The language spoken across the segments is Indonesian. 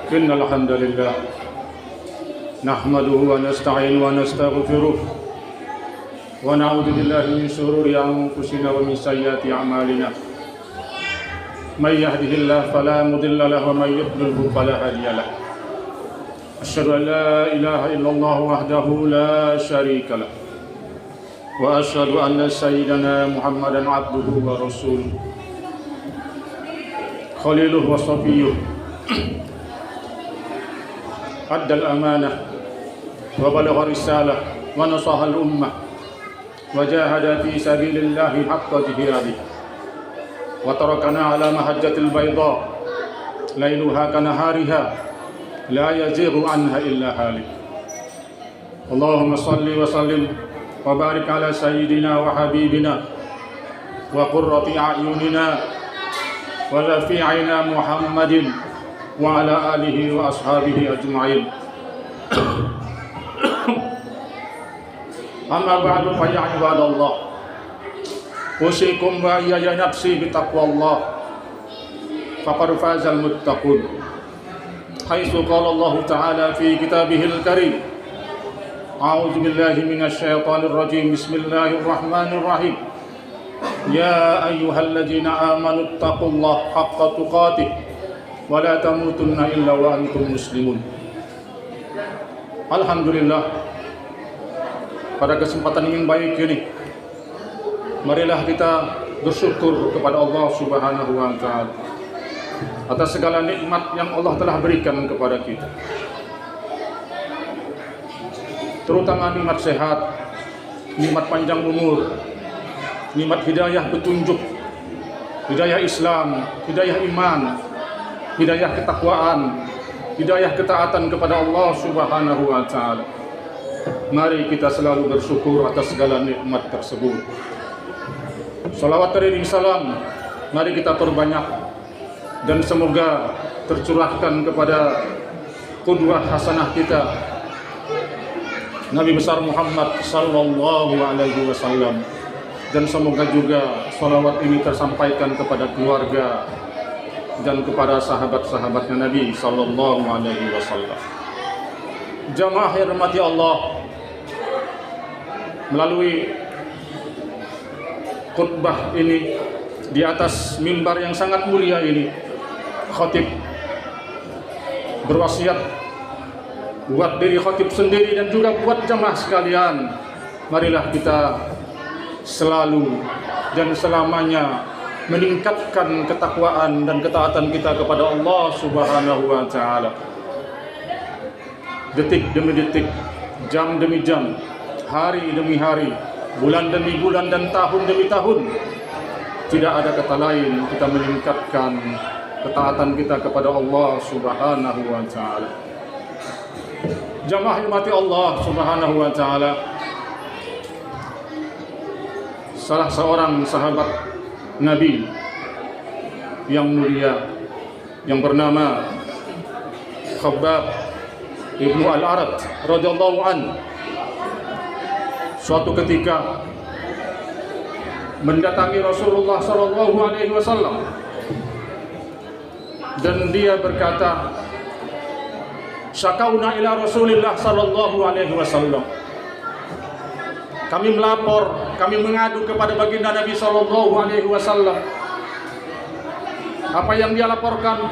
إن الحمد لله نحمده ونستعينه ونستغفره ونعوذ بالله من شرور أنفسنا ومن سيئات أعمالنا من يهده الله فلا مضل له ومن يضلل فلا هادي له أشهد أن لا إله إلا الله وحده لا شريك له وأشهد أن سيدنا محمدا عبده ورسوله خليله وصفيه أدى الأمانة وبلغ الرسالة ونصح الأمة وجاهد في سبيل الله حق جهاده وتركنا على محجة البيضاء ليلها كنهارها لا يزيغ عنها إلا هالك اللهم صل وسلم وبارك على سيدنا وحبيبنا وقرة أعيننا ورفيعنا محمد وعلى آله وأصحابه أجمعين أما بعد فيا عباد الله أوصيكم وإياي نفسي بتقوى الله فقد فاز المتقون حيث قال الله تعالى في كتابه الكريم أعوذ بالله من الشيطان الرجيم بسم الله الرحمن الرحيم يا أيها الذين آمنوا اتقوا الله حق تقاته ولا تموتن إلا وأنتم مسلمون. Alhamdulillah, pada kesempatan yang baik ini marilah kita bersyukur kepada Allah Subhanahu wa taala atas segala nikmat yang Allah telah berikan kepada kita, terutama nikmat sehat, nikmat panjang umur, nikmat hidayah petunjuk, hidayah Islam, hidayah iman, hidayah ketakwaan, hidayah ketaatan kepada Allah Subhanahu wa taala. Mari kita selalu bersyukur atas segala nikmat tersebut. Salawat dan salam mari kita perbanyak dan semoga tercurahkan kepada qudwah hasanah kita Nabi besar Muhammad sallallahu alaihi wasallam, dan semoga juga salawat ini tersampaikan kepada keluarga dan kepada sahabat-sahabatnya Nabi sallallahu alaihi wasallam. Jamaah hormati Allah, melalui khutbah ini di atas mimbar yang sangat mulia ini, khatib berwasiat buat diri khatib sendiri dan juga buat jamaah sekalian, marilah kita selalu dan selamanya meningkatkan ketakwaan dan ketaatan kita kepada Allah Subhanahu wa taala. Detik demi detik, jam demi jam, hari demi hari, bulan demi bulan dan tahun demi tahun, tidak ada kata lain kita meningkatkan ketaatan kita kepada Allah Subhanahu wa taala. Jamaah hormati Allah Subhanahu wa taala, salah seorang sahabat Nabi yang mulia yang bernama Khabbab Ibnu Al-Arat radhiyallahu an, suatu ketika mendatangi Rasulullah sallallahu alaihi wasallam dan dia berkata, syakauna ila Rasulillah sallallahu alaihi wasallam, kami melapor, kami mengadu kepada baginda Nabi sallallahu alaihi wasallam. Apa yang dia laporkan?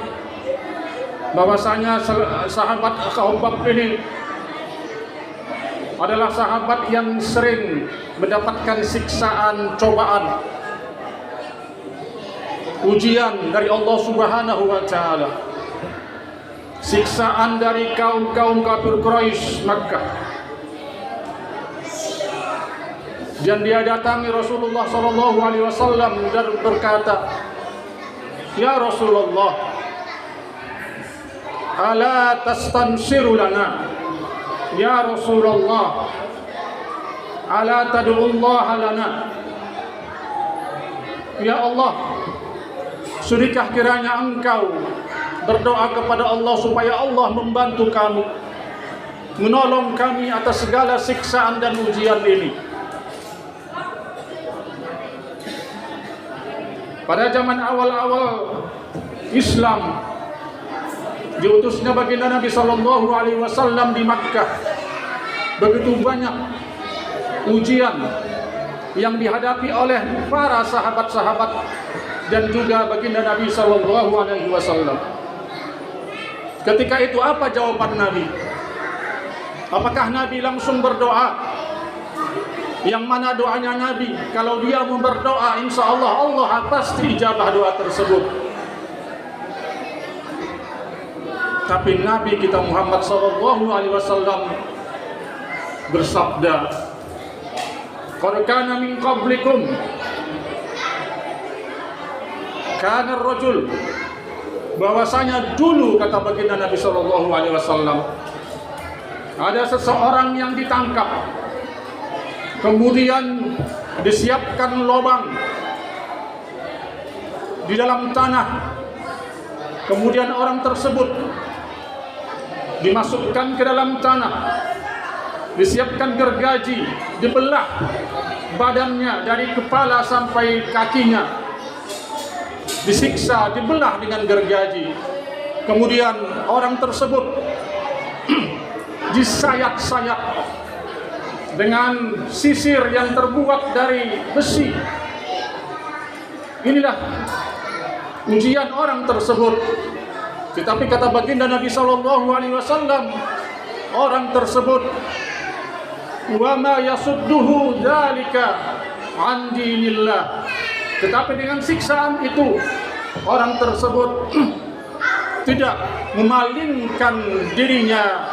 Bahwasanya sahabat Khabbab ini adalah sahabat yang sering mendapatkan siksaan, cobaan, ujian dari Allah Subhanahu wa taala. Siksaan dari kaum-kaum kafir Quraisy Makkah. Dan dia datangi Rasulullah sallallahu alaihi wasallam dan berkata, "Ya Rasulullah, ala tastansiru lana? Ya Rasulullah, ala tad'ullah lana? Ya Allah, sudahkah kiranya engkau berdoa kepada Allah supaya Allah membantu kami, menolong kami atas segala siksaan dan ujian ini?" Pada zaman awal-awal Islam, diutusnya baginda Nabi sallallahu alaihi wasallam di Makkah, begitu banyak ujian yang dihadapi oleh para sahabat-sahabat dan juga baginda Nabi sallallahu alaihi wasallam. Ketika itu apa jawaban Nabi? Apakah Nabi langsung berdoa? Yang mana doanya Nabi, kalau dia mau berdoa, insya Allah pasti ijabah doa tersebut. Tapi Nabi kita Muhammad sallallahu alaihi wasallam bersabda, "Qad kana min qablikum kana ar-rajul," bahwasanya dulu, kata baginda Nabi sallallahu alaihi wasallam, ada seseorang yang ditangkap, kemudian disiapkan lubang di dalam tanah, kemudian orang tersebut dimasukkan ke dalam tanah, disiapkan gergaji, dibelah badannya dari kepala sampai kakinya, disiksa, dibelah dengan gergaji, kemudian orang tersebut disayat-sayat dengan sisir yang terbuat dari besi. Inilah ujian orang tersebut. Tetapi kata baginda Nabi sallallahu alaihi wasallam, orang tersebut, wa ma yasudduhu dzalika an dinillah, tetapi dengan siksaan itu orang tersebut tidak memalingkan dirinya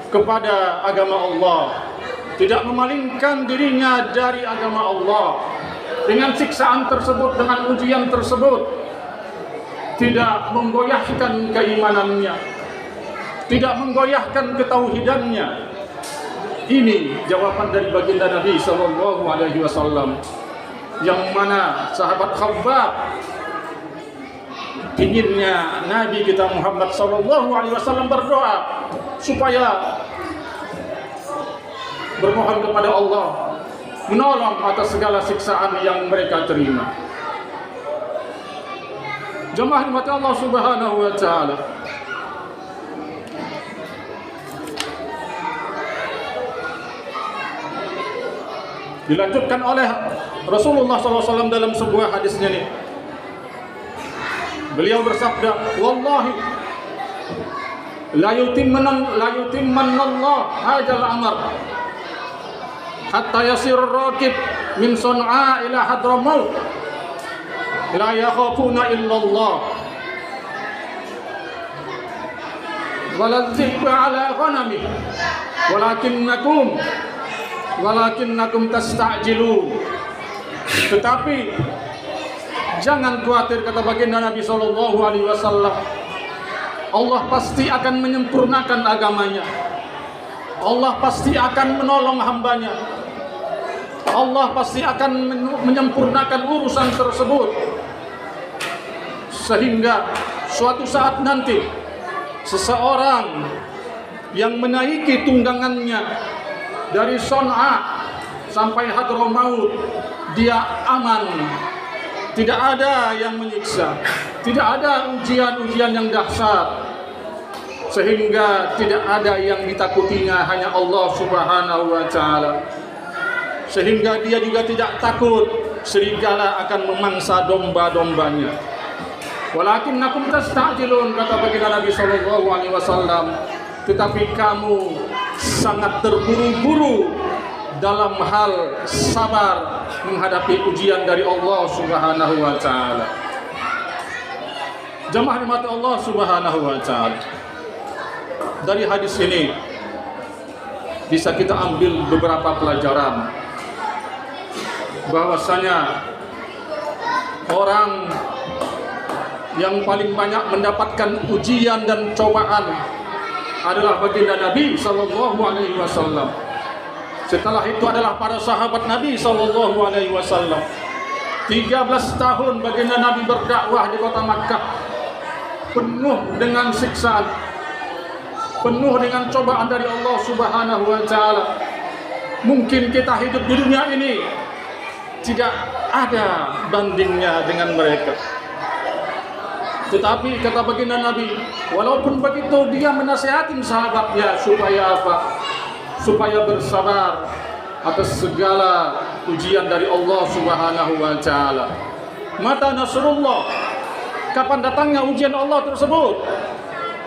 kepada agama Allah, tidak memalingkan dirinya dari agama Allah. Dengan siksaan tersebut, dengan ujian tersebut, tidak menggoyahkan keimanannya, tidak menggoyahkan ketauhidannya. Ini jawaban dari baginda Nabi sallallahu alaihi wasallam, yang mana sahabat Khabbab inginnya Nabi kita Muhammad sallallahu alaihi wasallam berdoa supaya bermohon kepada Allah menolong atas segala siksaan yang mereka terima. Jemaah rahmat Allah Subhanahu wa taala, dilanjutkan oleh Rasulullah SAW dalam sebuah hadisnya nih. Beliau bersabda, "Wallahi la yutimmanna Allah hadzal amr hatta yasir rakib min Sun'a ila Hadramaut la yakhafuna illallah wala dhibba ala ghanami walakinnakum tasta'jilun." Tetapi jangan khawatir, kata baginda Nabi sallallahu alaihi wasallam, Allah pasti akan menyempurnakan agamanya. Allah pasti akan menolong hambanya. Allah pasti akan menyempurnakan urusan tersebut, sehingga suatu saat nanti seseorang yang menaiki tunggangannya dari Son'a sampai Hadramaut, dia aman, tidak ada yang menyiksa, tidak ada ujian-ujian yang dahsyat, sehingga tidak ada yang ditakutinya, hanya Allah Subhanahu wa taala. Sehingga dia juga tidak takut serigala akan memangsa domba-dombanya. Walakinnakum tasta'jilun, kata baginda Nabi sallallahu alaihi wasallam, tetapi kamu sangat terburu-buru dalam hal sabar menghadapi ujian dari Allah Subhanahu wa taala. Jemaah rahmat Allah Subhanahu wa taala, dari hadis ini bisa kita ambil beberapa pelajaran, bahwasanya orang yang paling banyak mendapatkan ujian dan cobaan adalah baginda Nabi sallallahu alaihi wasallam. Setelah itu adalah para sahabat Nabi sallallahu alaihi wasallam. 13 tahun baginda Nabi berdakwah di kota Makkah, penuh dengan siksaan, penuh dengan cobaan dari Allah Subhanahu wa taala. Mungkin kita hidup di dunia ini tidak ada bandingnya dengan mereka. Tetapi kata baginda Nabi, walaupun begitu dia menasihatin sahabatnya supaya apa? Supaya bersabar atas segala ujian dari Allah Subhanahu wa taala. Mata nasrullah, kapan datangnya ujian Allah tersebut?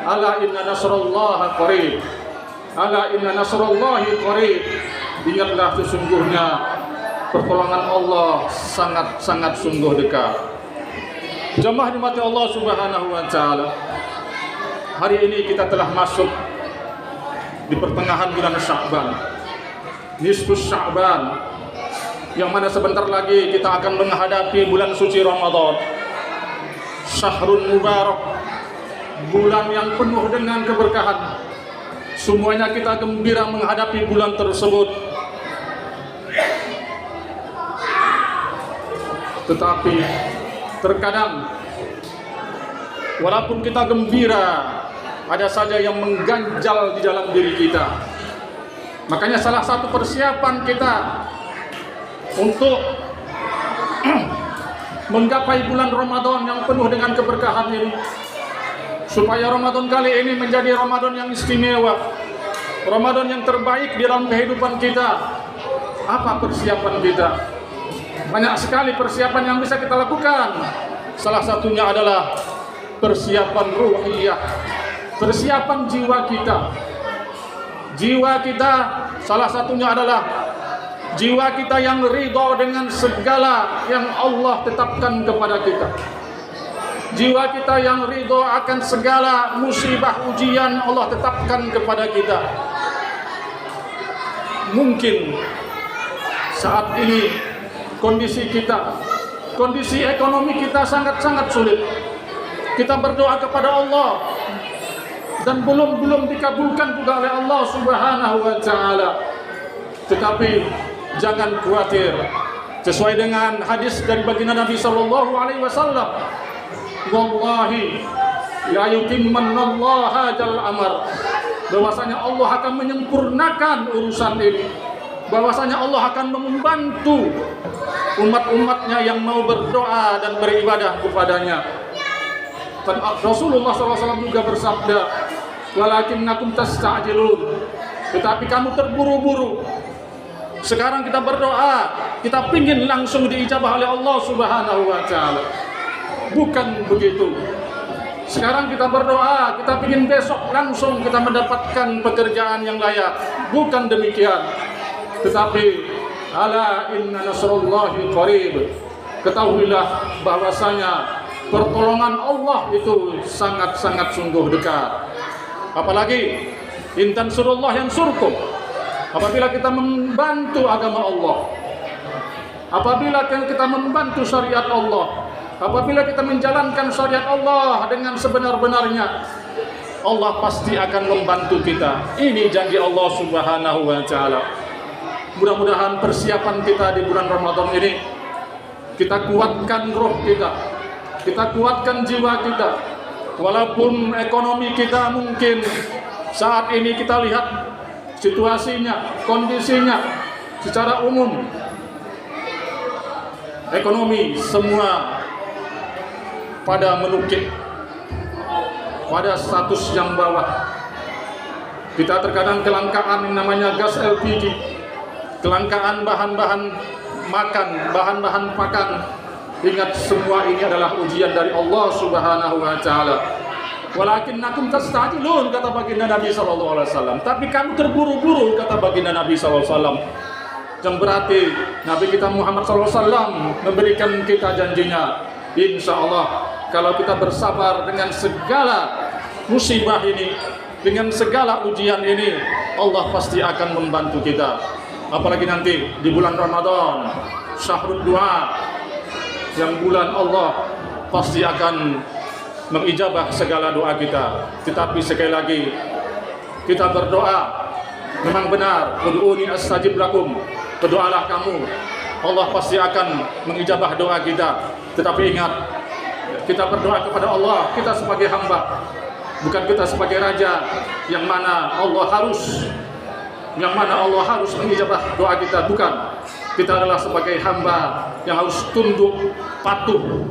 Ala inna nasrallaha qarib. Ala inna nasrallahi qarib. Ingatlah sesungguhnya pertolongan Allah sangat-sangat sungguh dekat. Jemaah dimati Allah Subhanahu wa taala. Hari ini kita telah masuk di pertengahan bulan Sya'ban. Nisfus Sya'ban, yang mana sebentar lagi kita akan menghadapi bulan suci Ramadan. Syahrun Mubarak, bulan yang penuh dengan keberkahan. Semuanya kita gembira menghadapi bulan tersebut. Tetapi terkadang walaupun kita gembira, ada saja yang mengganjal di dalam diri kita. Makanya salah satu persiapan kita untuk menggapai bulan Ramadan yang penuh dengan keberkahan ini, supaya Ramadan kali ini menjadi Ramadan yang istimewa, Ramadan yang terbaik di dalam kehidupan kita. Apa persiapan kita? Banyak sekali persiapan yang bisa kita lakukan. Salah satunya adalah persiapan ruhiyah, persiapan jiwa kita. Jiwa kita salah satunya adalah jiwa kita yang ridho dengan segala yang Allah tetapkan kepada kita. Jiwa kita yang ridho akan segala musibah ujian Allah tetapkan kepada kita. Mungkin saat ini kondisi kita, kondisi ekonomi kita sangat-sangat sulit. Kita berdoa kepada Allah dan belum dikabulkan juga oleh Allah Subhanahu wa taala. Tetapi jangan khawatir. Sesuai dengan hadis dari baginda Nabi sallallahu alaihi wasallam, wallahi la yutimmanallahu hadzal amr, bahwasanya Allah akan menyempurnakan urusan ini, bahwasanya Allah akan membantu umat-umatnya yang mau berdoa dan beribadah kepadanya. Dan Rasulullah SAW juga bersabda, walakinnakum tasta'jilun, tetapi kamu terburu-buru. Sekarang kita berdoa, kita pingin langsung diijabah oleh Allah Subhanahu wa taala. Bukan begitu. Sekarang kita berdoa, kita pingin besok langsung kita mendapatkan pekerjaan yang layak. Bukan demikian. Tetapi ala inna nasrullahi qarib. Ketahuilah bahwasanya pertolongan Allah itu sangat-sangat sungguh dekat. Apalagi intan surullah yang surkum, apabila kita membantu agama Allah, apabila kita membantu syariat Allah, apabila kita menjalankan syariat Allah dengan sebenar-benarnya, Allah pasti akan membantu kita. Ini janji Allah Subhanahu wa taala. Mudah-mudahan persiapan kita di bulan Ramadan ini, kita kuatkan roh kita, kita kuatkan jiwa kita. Walaupun ekonomi kita mungkin saat ini kita lihat situasinya, kondisinya secara umum, ekonomi semua pada menukik, pada status yang bawah. Kita terkadang kelangkaan yang namanya gas LPG, kelangkaan bahan-bahan makan, bahan-bahan pakan. Ingat, semua ini adalah ujian dari Allah Subhanahu wa taala. Walakinnakum tasta'jilun, kata baginda Nabi sallallahu alaihi wasallam. Tapi kamu terburu-buru, kata baginda Nabi sallallahu alaihi wasallam. Yang berarti Nabi kita Muhammad sallallahu alaihi wasallam memberikan kita janjinya, insya Allah kalau kita bersabar dengan segala musibah ini, dengan segala ujian ini, Allah pasti akan membantu kita. Apalagi nanti di bulan Ramadan, syahrul du'a, yang bulan Allah pasti akan mengijabah segala doa kita. Tetapi sekali lagi kita berdoa, memang benar, ud'uni astajib lakum, berdoalah kamu, Allah pasti akan mengijabah doa kita. Tetapi ingat, kita berdoa kepada Allah, kita sebagai hamba, bukan kita sebagai raja yang mana Allah harus mengijabah doa kita. Bukan, kita adalah sebagai hamba yang harus tunduk, patuh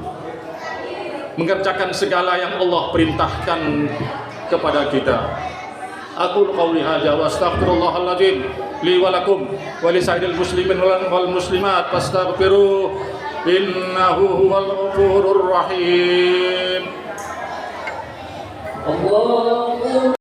mengerjakan segala yang Allah perintahkan kepada kita. Aku qauli hadza wa astaghfirullahaladzim li wa lakum wa li sa'iril muslimin wal muslimat fastaghfiru innahu huwal ghafurur rahim. Allah